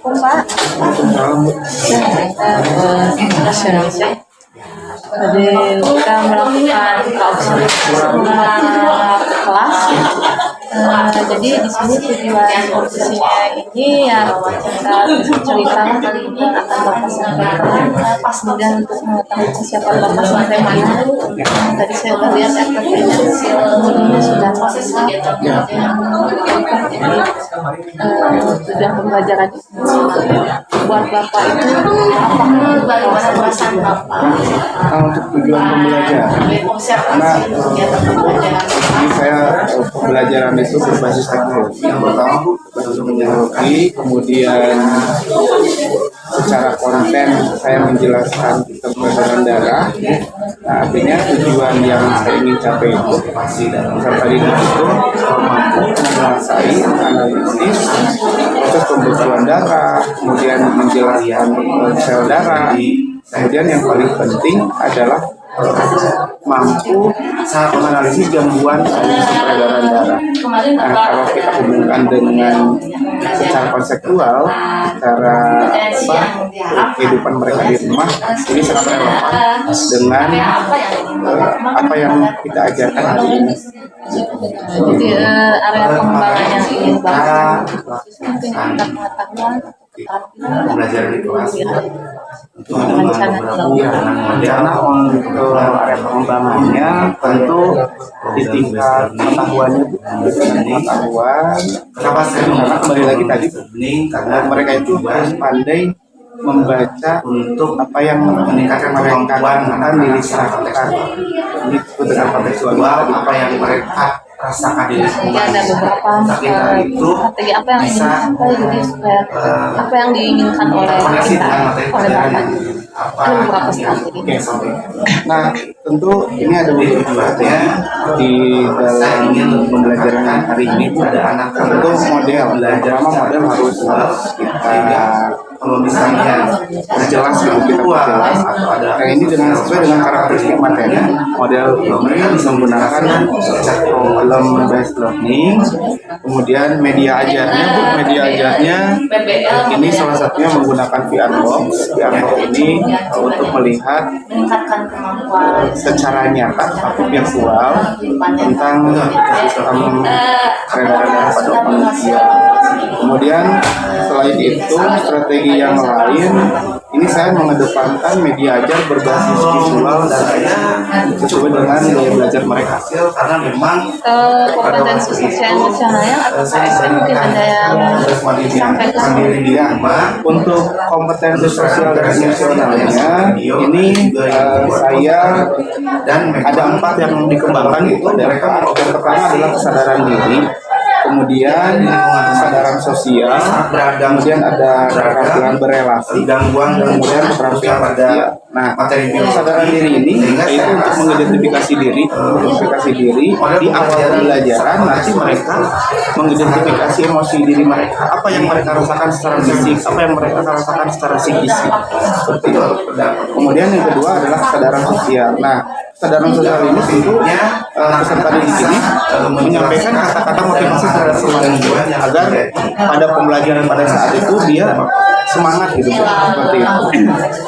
Pak. Nasionalisnya. Jadi kita melakukan observasi kelas. Jadi di sini tujuan posisinya ini ya kita cerita kali ini akan Bapak sampaikan kemudian untuk mengetahui kesiapan Bapak sampai mana. Tadi saya udah lihat kemudian sudah masuk. Jadi tujuan pembelajaran buat Bapak itu apa perasaan Bapak? Untuk tujuan pembelajaran, karena ini saya pembelajaran itu berbasis teknologi. Yang pertama berbasis teknologi, kemudian secara konten saya menjelaskan tentang peredaran darah. Nah, artinya tujuan yang saya ingin capai itu peserta didik itu mampu menguasai analisis proses pembekuan darah, kemudian menjelaskan sel darah. Kemudian yang paling penting adalah mampu menganalisis gangguan peredaran darah. Nah, kalau kita hubungkan dengan secara konseptual, secara kehidupan mereka di rumah, ini sangat relevan dengan apa yang kita ajarkan hari ini. Jadi area pengembangan yang ingin Bapak mungkin pengetahuan Pembelajaran di kelas untuk rencana untuk area pengembangannya tentu di tingkat pengetahuannya pengetahuan karena kembali lagi tadi karena mereka itu harus pandai membaca untuk apa yang meningkatkan kemampuan diri masyarakat ini dengan kontekstual apa yang mereka rasakan di lingkungan. Ada beberapa strategi apa yang ingin disampaikan jadi supaya apa yang diinginkan oleh kita oleh Bapak. Ada beberapa strategi. Nah, tentu ini ada beberapa di dalam pembelajaran hari ini ada anak tentu model. Pertama model harus kita kalau misalnya jelas gitu kita perjelas nah ini dengan sesuai dengan karakteristik materi model ini bisa menggunakan problem based learning kemudian media ajarnya ini salah satunya menggunakan VR box ini untuk melihat secara nyata atau virtual tentang sistem peredaran darah pada manusia. Kemudian selain itu strategi yang lain ini saya mengedepankan media ajar berbasis visual dan sesuai dengan gaya belajar mereka karena memang kompetensi sosial emosionalnya atau KSM mungkin ada yang disampaikan untuk kompetensi sosial dan emosionalnya ini saya dan ada 4 yang dikembangkan itu mereka yang pertama adalah kesadaran diri kemudian kesadaran sosial, kemudian ada keterampilan berelasi, kemudian keterampilan pada kesadaran diri ini yaitu untuk mengidentifikasi diri di awal pembelajaran nanti mereka mengidentifikasi emosi diri mereka, apa yang mereka rasakan secara fisik, apa yang mereka rasakan secara psikis, seperti itu. Kemudian yang kedua adalah kesadaran sosial. Nah, kesadaran sosial ini tentunya peserta didik ini menyampaikan kata-kata motivasi terhadap teman-teman agar pada pembelajaran pada saat itu dia semangat gitu seperti itu.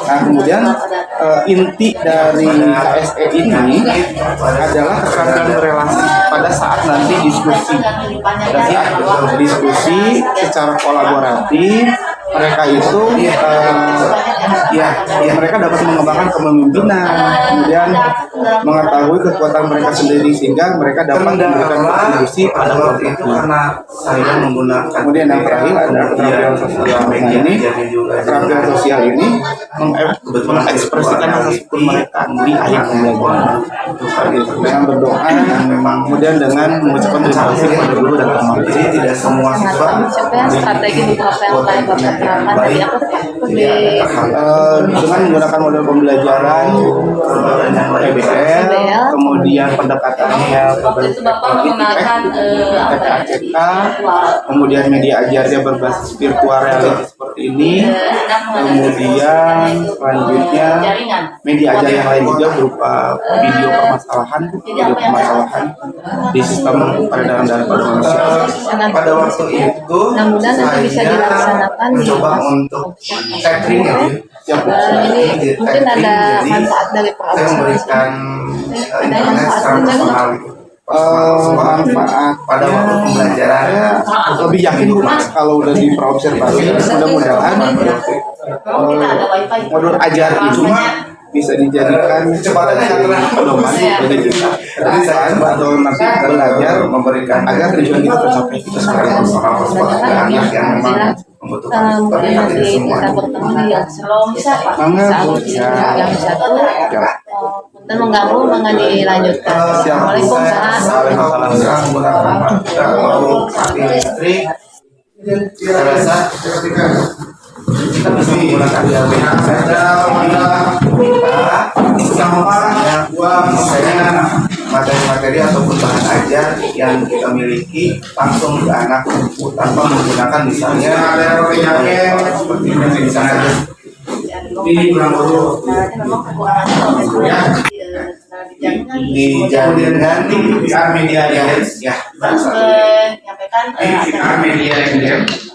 Nah kemudian inti dari KSE ini adalah keterampilan berelasi pada saat nanti diskusi. Pada saat diskusi secara kolaboratif mereka itu mereka dapat mengembangkan kepemimpinan, kemudian mengetahui kekuatan mereka sendiri sehingga mereka dapat memberikan kontribusi pada waktu itu karena saya menggunakan. Kemudian yang terakhir ada keterampilan sosial. Nah ini keterampilan sosial ini mengekspresikan rasa syukur mereka di akhir pembelajaran dengan berdoa, kemudian dengan mengucapkan terima kasih kepada guru dan teman. Jadi tidak semua siswa strategi beberapa yang lain Bapak terapkan tadi apa dengan menggunakan model pembelajaran PBL, kemudian pendekatannya Waktu itu Bapak menggunakan PPACK, kemudian media ajarnya berbasis virtual reality seperti ini, kemudian selanjutnya media ajar yang lain juga berupa video permasalahan di sistem peredaran dana pada manusia. Pada waktu itu mudah-mudahan nanti bisa dilaksanakan di mencoba untuk catering ya. ini mungkin ada manfaat dari Pak Saya Agus. memberikan internet secara personal gitu. Manfaat Pada waktu pembelajaran lebih yakin Bu, kalau udah di praobservasi mudah-mudahan modul ajar itu bisa dijadikan kecepatannya pedoman bagi kita. Jadi saya atau nanti belajar memberikan agar tujuan kita tercapai kita sekarang. orang anak yang memang membutuhkan Mungkin nanti kita bertemu di yang sebelum Mangga, Bu. yang satu Ya. dan mengganggu dengan dilanjutkan. Assalamualaikum Pak. menggunakan mati listrik. Saya rasa kita bisa menggunakan materi-materi ataupun bahan ajar yang kita miliki langsung ke anak tanpa menggunakan misalnya seperti ini misalnya ini kurang di jaringan di VR media ya menyampaikan media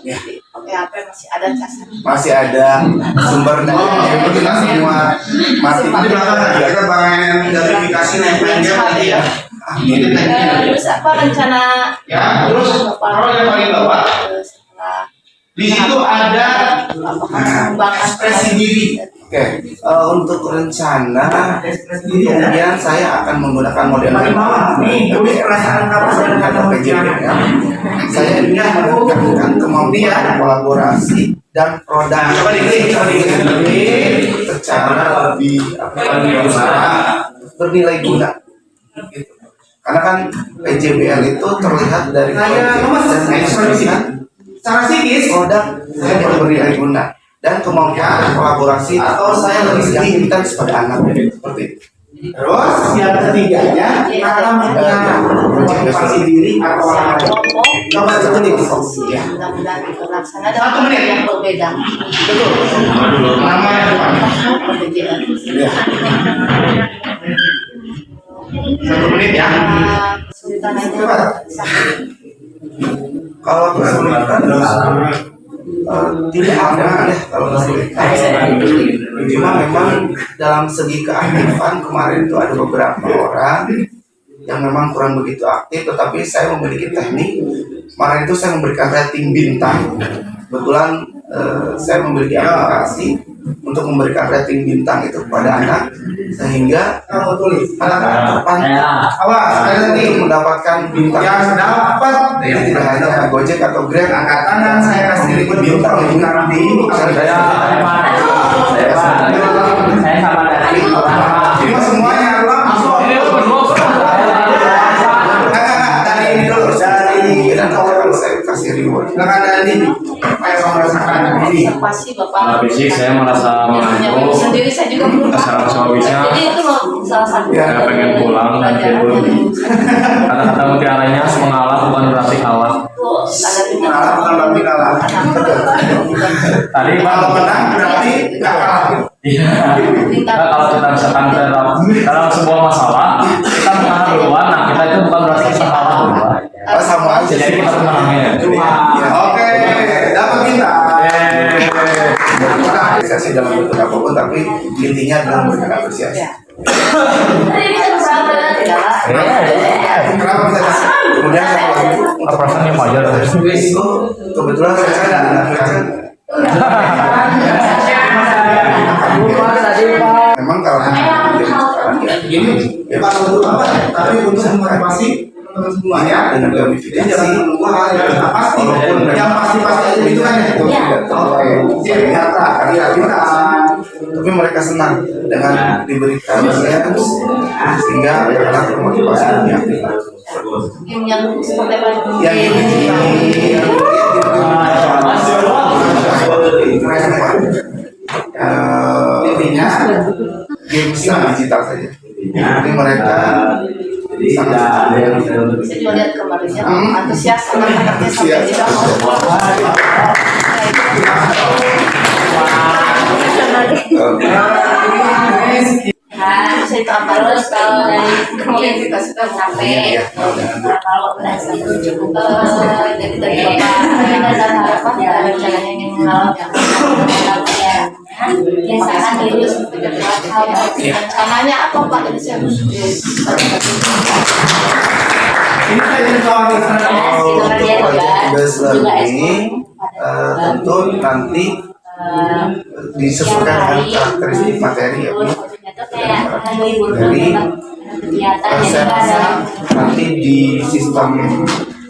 ya PHP masih ada casan. masih ada sumber daya jadi kita semua masih Di belakang kita pengen verifikasi tadi ya Terus apa rencana ya terus kalau yang paling bawah setelah di situ ada apakah mengembangkan ekspresi diri. Oke, untuk rencana kemudian saya akan menggunakan model PJB ya. Saya ingin meningkatkan kemampuan kolaborasi dan produk secara lebih bernilai guna. Gitu. Karena kan PJBL itu terlihat dari secara psikis produk saya bernilai guna dan kemampuan kolaborasi atau saya lebih sedikit kita sebagai anak seperti itu. Terus yang ketiganya kita akan motivasi diri atau kelompok coba seperti itu. Ya. mudah-mudahan terlaksana dengan yang berbeda. Betul. Nama yang depan. Perbedaan. Ya. 1 menit ya. Kesulitan aja. Kalau kesulitan tidak ada ya kalau kesulitan. Cuma memang dalam segi keaktifan kemarin itu ada beberapa orang yang memang kurang begitu aktif, tetapi saya memiliki teknik. Kemarin itu saya memberikan rating bintang. Kebetulan saya memiliki aplikasi untuk memberikan rating bintang itu kepada anak sehingga anak-anak terpantau mendapatkan bintang yang dapat tidak hanya Gojek atau Grab angkat tangan saya kasih bintang di saya sama dari semuanya langsung dari ini dulu dari dan kalau saya kasih reward dari ini saya merasakan ini Pasti Bapak. Basic saya merasa Yang mengantuk, sendiri saya juga belum secara bisa. Jadi itu loh salah satu. Saya pengen pulang dan tidur. Kata-kata mutiaranya mengalah bukan berarti kalah. Ada kalah bukan berarti kalah Tadi kalau menang berarti nggak kalah. Iya. Nah, kalau kita misalkan dalam sebuah masalah kita mengalah duluan, nah kita itu bukan berarti kita kalah duluan. Sama aja Jadi kita menangnya. oke dapat kita apresiasi dalam bentuk apapun tapi intinya adalah memberikan apresiasi. Kenapa bisa kasih? Kemudian satu lagi untuk Perasaan yang wajar. itu kebetulan saya ada memang kalau sekarang ya gini ya kalau untuk apa tapi untuk motivasi semuanya dengan gamifikasi jangan menunggu hal yang pasti walaupun yang pasti itu kan itu nyata tapi mereka senang dengan diberikan sehingga anak termotivasi dunia yang seperti apa? yang ini intinya games digital saja. Jadi mereka jadi tidak ada yang bisa Bisa juga lihat kemarinnya antusias anak-anaknya sampai di saya tambah terus kalau dari kemudian kita sudah sampai kalau jadi dari bapak dan harapan ya rencananya ingin mengalami biasakan diri rencananya apa Pak ini saya ini tentu nanti disesuaikan dengan karakteristik materi ya Bu. Jadi saya rasa nanti di sistem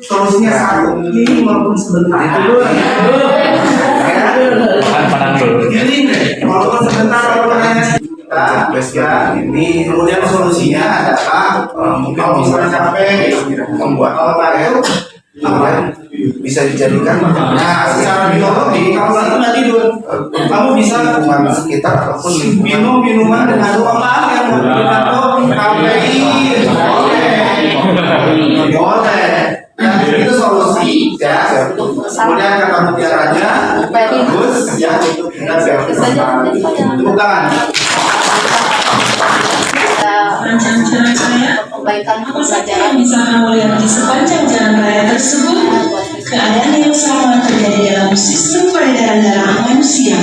solusinya satu ini walaupun sebentar itu padang dulu. walaupun sebentar kita ini kemudian solusinya adalah mungkin bisa sampai membuat kemudian bisa dijadikan secara biologi kalau lagi nggak tidur kamu bisa lingkungan sekitar ataupun minum minuman dengan apa yang menggunakan kafein boleh dan itu solusi ya kemudian kata mutiaranya bagus ya itu kita bukan Jalan raya, perbaikan apa saja yang bisa kamu lihat di sepanjang jalan raya tersebut? Keadaan yang sama terjadi dalam sistem peredaran darah manusia.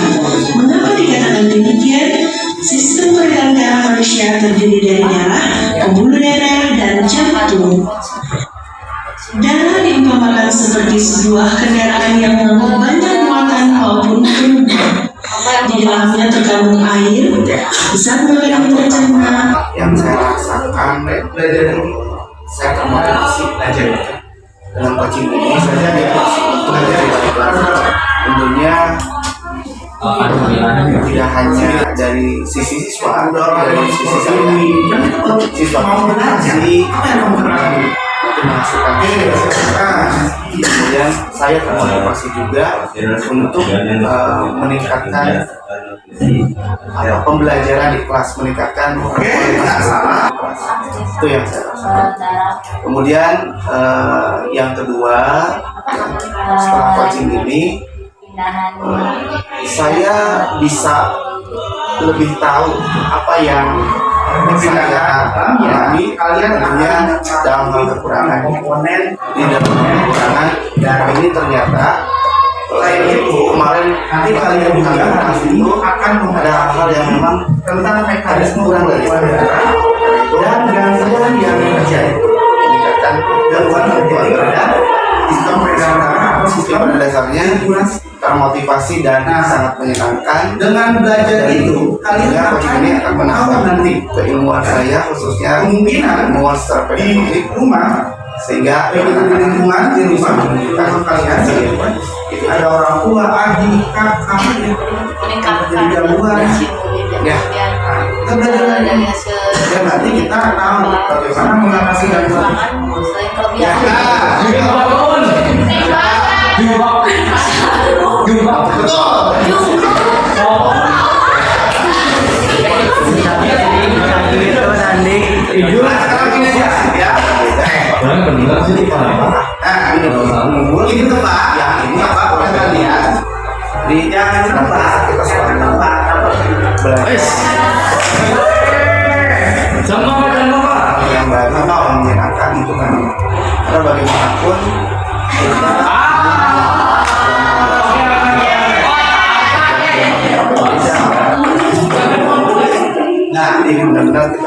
Mengapa dikatakan demikian? Sistem peredaran darah manusia terdiri dari darah, pembuluh darah, dan jantung. Darah diumpamakan seperti sebuah kendaraan yang mengangkut banyak muatan maupun penumpang. Di dalamnya terkandung air, zat makanan tercerna. Yang saya rasakan belajar ini saya termotivasi belajar dengan coaching ini saja dia belajar tentunya tidak hanya dari sisi siswa dari sisi siswa komunikasi menghasilkan kemudian saya termotivasi juga untuk meningkatkan pembelajaran di kelas, meningkatkan itu yang saya rasakan. Kemudian yang kedua, setelah coaching ini saya bisa lebih tahu apa yang saya alami tentunya dalam hal kekurangan komponen di dalam kekurangan dan ini ternyata kemarin nanti kalian bukan itu akan ada hal-hal yang memang tentang mekanisme kurang dari dan gangguan yang terjadi meningkatkan gangguan terjadi sistem peredaran darah atau sistem pada dasarnya termotivasi dan sangat menyenangkan dengan belajar itu kalian ini akan menambah nanti keilmuan saya khususnya kemungkinan ilmuwan secara pedagogik rumah sehingga di lingkungan di rumah kalau kalian itu ada orang tua adik kakak meningkatkan gangguan ya kita belajar dari hasil dan nanti kita tahu bagaimana mengatasi gangguan selain kelebihan ini tempat yang ini apa boleh lihat di jangan tempat kita sekarang tempat belajar yang baru atau menyenangkan itu kan karena bagaimanapun nah ini benar-benar kita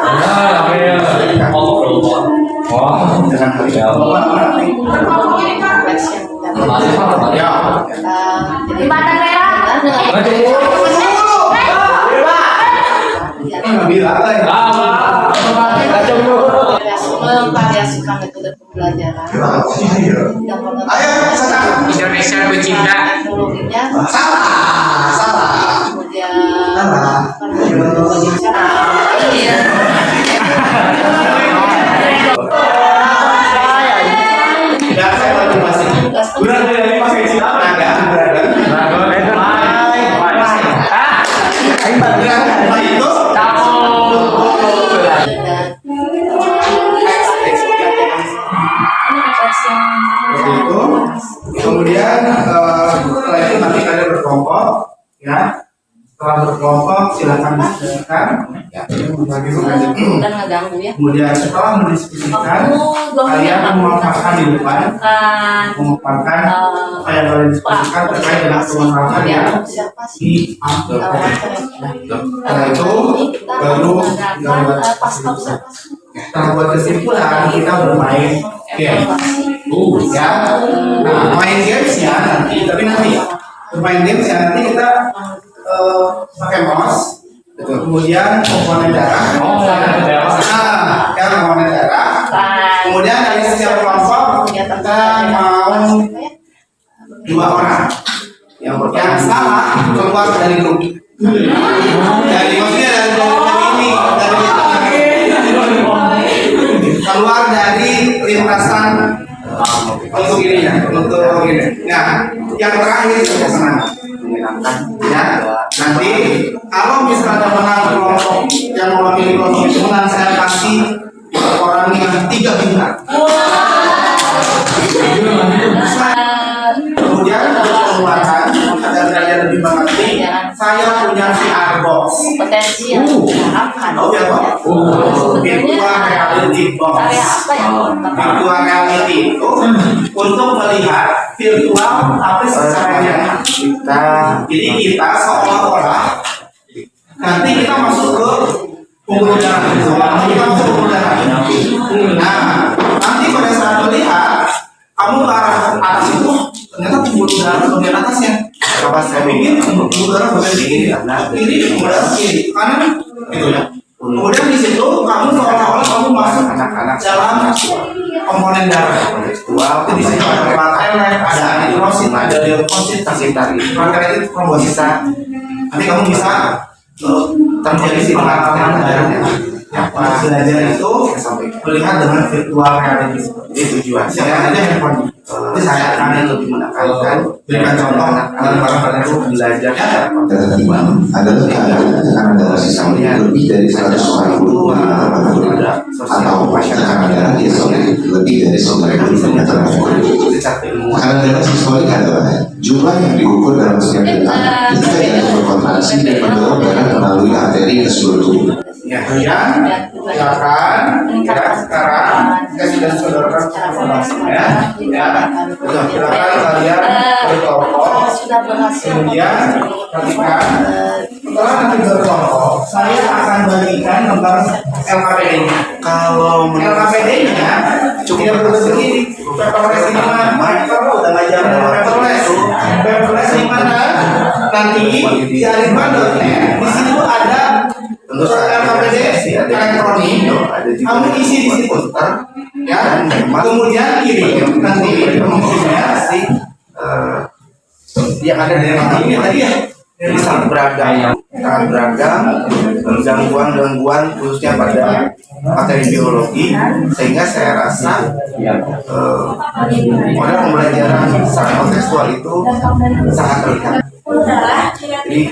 dengan hal di Batang Merah memvariasikan metode pembelajaran Indonesia pecinta teknologinya salah kemudian dan saya lagi masih kurang dari masih ada Setelah berkelompok silakan diskusikan. Kan ngeganggu ya. Kemudian setelah mendiskusikan, kalian memaparkan di depan, memaparkan apa yang kalian diskusikan terkait dengan kewenangan yang di setelah itu baru kita buat kesimpulan. Setelah buat kesimpulan kita bermain game. Ya, nah main gamesnya nanti, tapi nanti bermain gamesnya nanti kita pakai mouse, kemudian komponen darah, komponen darah, kemudian dari setiap kelompok kita mau 2 orang yang sama keluar dari grup. Dari maksudnya dari keluar dari lintasan untuk ini ya, untuk ini. Nah, yang terakhir saya senang menyenangkan ya. Nanti kalau misalnya menang kelompok yang mewakili kelompok itu menang, saya kasih orang yang 3 bintang. Kemudian keluarkan agar kalian lebih mengerti, saya punya VR box. Potensi yang diharapkan. Oh ya Pak. Virtual reality box. Area apa ya? Virtual reality itu untuk melihat virtual tapi secara nyata. Jadi kita seolah-olah nanti kita masuk ke pembuluh darah. Kita masuk ke pembuluh darah. Nah, nanti pada saat melihat kamu ke arah atas itu ternyata pembuluh darah bagian atasnya. Apa saya pikir pembuluh darah bagian kiri, kiri pembuluh darah kiri, kanan gitu ya. Kemudian di situ kamu seolah-olah kamu masuk anak-anak dalam komponen darah. Itu di situ ada platelet, ada eritrosit, ada leukosit, platelet itu trombosit. Nanti kamu bisa terjadi si pengalaman darahnya. Belajar itu melihat dengan virtual reality seperti itu tujuan. Saya aja handphone. Jadi saya akan lebih menekankan berikan contoh para itu belajar adalah tekanan darah sisanya lebih dari 100 orang guru atau tekanan darah diastolik lebih dari 90 tekanan darah sistolik adalah jumlah yang diukur dalam setiap detak ketika yang berkontraksi dan mendorong darah melalui arteri ke seluruh tubuh. Ya, silakan. Sekarang kita sudah sodorkan ya. Betul. Silakan kalian berkelompok. Kemudian ketika setelah nanti berkelompok, saya akan bagikan lembar LKPD-nya. Kalau LKPD-nya cukup begini. Paperless ini mana? Udah ngajarin paperless. Paperless di mana? Nanti di alimban.net di situ ada untuk LKPD elektronik, kamu isi di situ, ya. Kemudian kirim nanti pengisinya yang ada dari ini tadi ya. Ini sangat beragam, gangguan khususnya pada materi biologi, sehingga saya rasa model pembelajaran secara kontekstual itu sangat terlihat. Jadi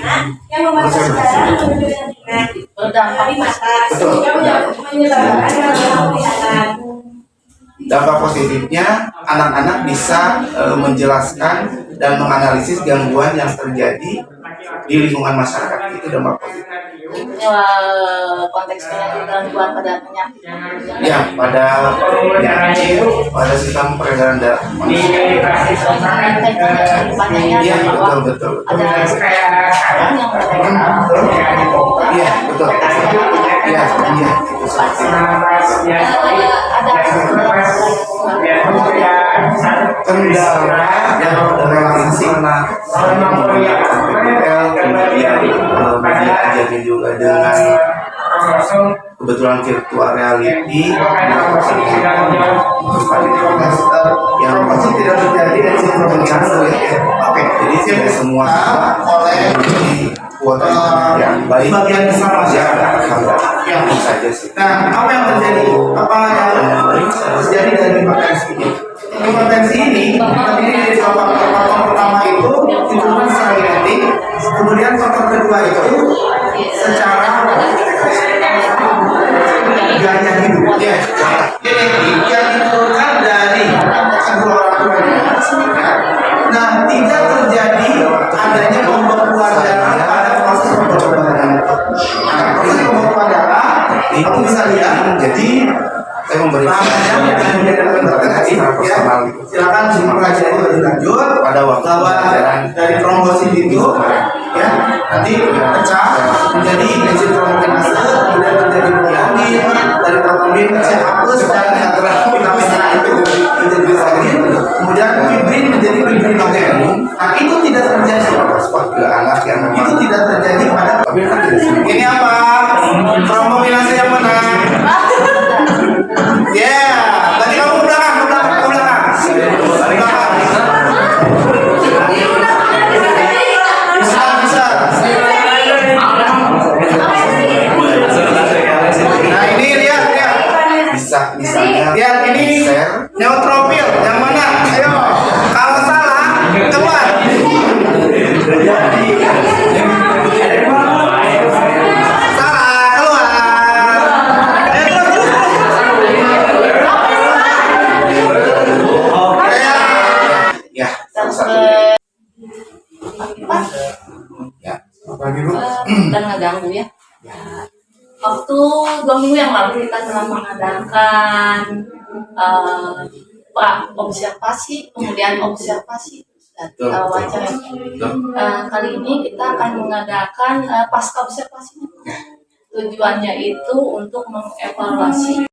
dampak positifnya anak-anak bisa menjelaskan dan menganalisis gangguan yang terjadi di lingkungan masyarakat. Itu dampak positif. Konteksnya gangguan pada penyakit. Ya, pada penyakit, pada sistem peredaran darah. Iya, betul. Ada orang yang Iya, betul. Iya, itu seperti kendala yang relaksasi kemudian jadi juga dengan kebetulan virtual reality yang pasti tidak terjadi dan oke, jadi tidak semua oleh kuota yang baik bagian besar masyarakat yang saja sih. Nah, apa yang terjadi? Apa yang terjadi dari potensi ini? Potensi ini dari faktor pertama itu hubungan secara genetik, kemudian faktor kedua itu secara gaya hidup. Ya, genetik yang diturunkan dari kedua orang tuanya. Nah, tidak terjadi adanya pembekuan darah pada proses Jadi saya memberi secara personal. Silakan simak kajian lebih lanjut pada waktu pembelajaran dari trombosit itu ya nanti pecah menjadi enzim trombokinase, kemudian menjadi protein dari protein menjadi hapus dan vitamin A itu menjadi vitamin, kemudian fibrin menjadi fibrinogen. Nah itu tidak terjadi pada anak yang itu tidak terjadi pada ini apa? Trombokinase yang mana? Ya, tadi kamu ke belakang. Bisa. Nah ini lihat. Bisa. Lihat ini neutrofil yang mana? Ayo, kalau salah keluar. Salah keluar. Ya, salah satu. Ya, Dan ngeganggu ya. Waktu 2 minggu yang lalu kita telah mengadakan observasi, kemudian observasi dan wawancara. Kali ini kita akan mengadakan pasca observasinya. Tujuannya itu untuk mengevaluasi